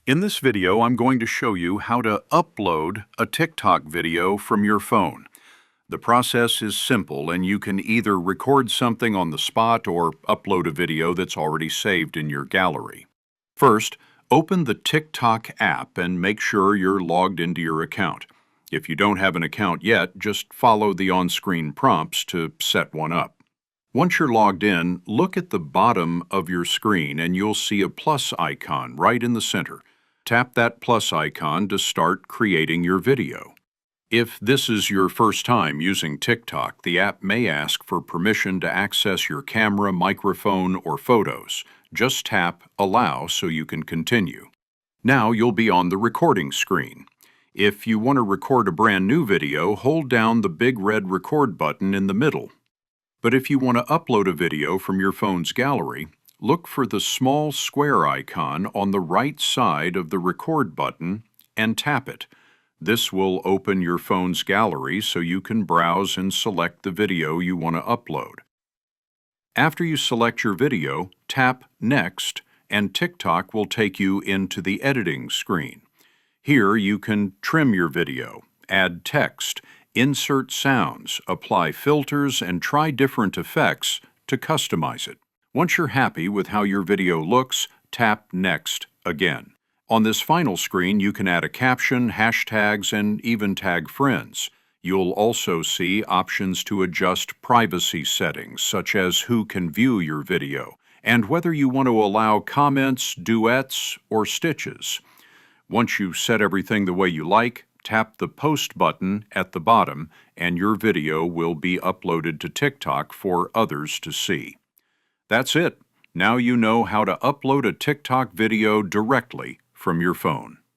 In this video, I'm going to show you how to upload a TikTok video from your phone. The process is simple, and you can either record something on the spot or upload a video that's already saved in your gallery. First, open the TikTok app and make sure you're logged into your account. If you don't have an account yet, just follow the on-screen prompts to set one up. Once you're logged in, look at the bottom of your screen and you'll see a plus icon right in the center. Tap that plus icon to start creating your video. If this is your first time using TikTok, the app may ask for permission to access your camera, microphone, or photos. Just tap Allow so you can continue. Now you'll be on the recording screen. If you want to record a brand new video, hold down the big red record button in the middle. But if you want to upload a video from your phone's gallery, look for the small square icon on the right side of the record button and tap it. This will open your phone's gallery so you can browse and select the video you want to upload. After you select your video, tap Next, and TikTok will take you into the editing screen. Here you can trim your video, add text, insert sounds, apply filters, and try different effects to customize it. Once you're happy with how your video looks, tap Next again. On this final screen, you can add a caption, hashtags, and even tag friends. You'll also see options to adjust privacy settings, such as who can view your video, and whether you want to allow comments, duets, or stitches. Once you've set everything the way you like, tap the Post button at the bottom, and your video will be uploaded to TikTok for others to see. That's it. Now you know how to upload a TikTok video directly from your phone.